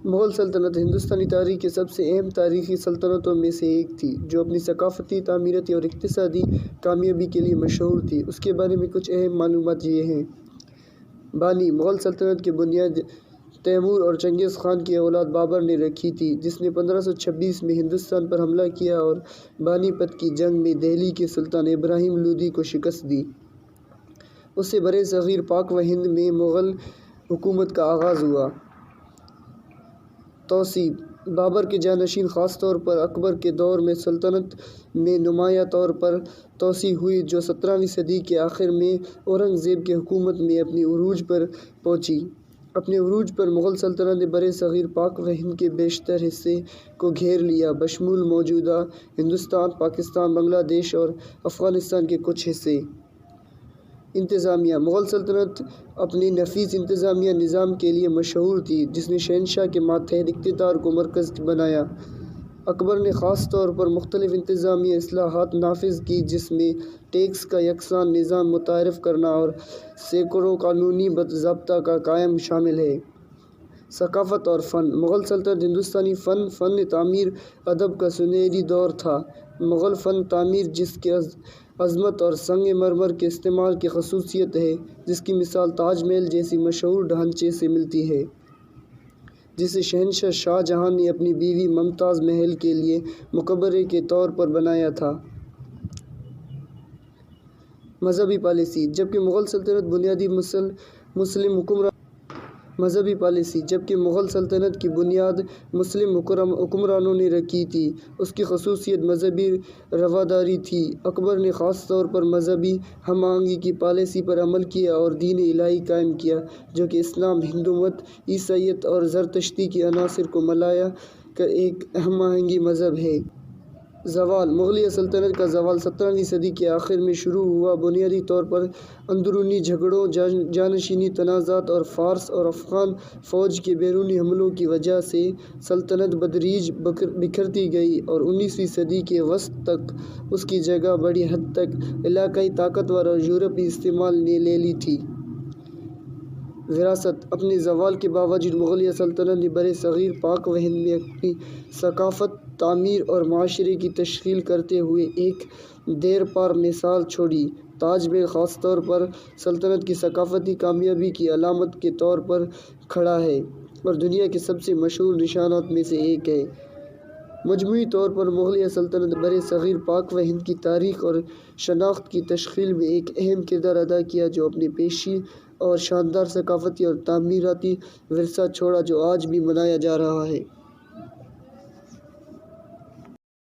مغل سلطنت ہندوستانی تاریخ کی سب سے اہم تاریخی سلطنتوں میں سے ایک تھی، جو اپنی ثقافتی، تعمیراتی اور اقتصادی کامیابی کے لیے مشہور تھی۔ اس کے بارے میں کچھ اہم معلومات یہ ہیں۔ بانی: مغل سلطنت کی بنیاد تیمور اور چنگیز خان کی اولاد بابر نے رکھی تھی، جس نے 1526 میں ہندوستان پر حملہ کیا اور پانی پت کی جنگ میں دہلی کے سلطان ابراہیم لودھی کو شکست دی۔ اس سے برِ صغیر پاک و ہند میں مغل حکومت کا آغاز ہوا۔ توسیع: بابر کے جانشین، خاص طور پر اکبر کے دور میں سلطنت میں نمایاں طور پر توسیع ہوئی، جو 17ویں صدی کے آخر میں اورنگ زیب کی حکومت میں اپنے عروج پر پہنچی۔ اپنے عروج پر مغل سلطنت نے برِ صغیر پاک و ہند کے بیشتر حصے کو گھیر لیا، بشمول موجودہ ہندوستان، پاکستان، بنگلہ دیش اور افغانستان کے کچھ حصے۔ انتظامیہ: مغل سلطنت اپنے نفیس انتظامی نظام کے لیے مشہور تھی، جس نے شہنشاہ کے ماتحت اقتدار کو مرکز بنایا۔ اکبر نے خاص طور پر مختلف انتظامی اصلاحات نافذ کیں، جس میں ٹیکس کا یکساں نظام متعارف کرانا اور سینکڑوں قانونی ضابطہ کا قیام شامل ہے۔ ثقافت اور فن: مغل سلطنت ہندوستانی فن تعمیر ادب کا سنہری دور تھا۔ مغل فن تعمیر، جس کی عظمت اور سنگ مرمر کے استعمال کی خصوصیت ہے، جس کی مثال تاج محل جیسے مشہور ڈھانچے سے ملتی ہے، جسے شہنشاہ شاہ جہاں نے اپنی بیوی ممتاز محل کے لیے مقبرے کے طور پر بنایا تھا۔ مذہبی پالیسی: جبکہ مغل سلطنت کی بنیاد مسلم حکمرانوں نے رکھی تھی، اس کی خصوصیت مذہبی رواداری تھی۔ اکبر نے خاص طور پر مذہبی ہم آہنگی کی پالیسی پر عمل کیا اور دین الہی قائم کیا، جو کہ اسلام، ہندو مت، عیسائیت اور زرتشتی کے عناصر کو ملا کر ایک ہم آہنگ مذہب ہے۔ زوال: مغلیہ سلطنت کا زوال 17ویں صدی کے آخر میں شروع ہوا، بنیادی طور پر اندرونی جھگڑوں، جانشینی تنازعات اور فارس اور افغان فوج کے بیرونی حملوں کی وجہ سے سلطنت بتدریج بکھرتی گئی اور 19ویں صدی کے وسط تک اس کی جگہ بڑی حد تک علاقائی طاقتور اور یورپی استعمال نے لے لی تھی۔ وراثت: اپنے زوال کے باوجود مغلیہ سلطنت نے برِ صغیر پاک و ہند میں اپنی ثقافت، تعمیر اور معاشرے کی تشکیل کرتے ہوئے ایک دیرپا مثال چھوڑی۔ تاج محل خاص طور پر سلطنت کی ثقافتی کامیابی کی علامت کے طور پر کھڑا ہے اور دنیا کے سب سے مشہور نشانات میں سے ایک ہے۔ مجموعی طور پر مغلیہ سلطنت برِ صغیر پاک و ہند کی تاریخ اور شناخت کی تشکیل میں ایک اہم کردار ادا کیا، جو اپنے پیشین اور شاندار ثقافتی اور تعمیراتی ورثہ چھوڑا جو آج بھی منایا جا رہا ہے۔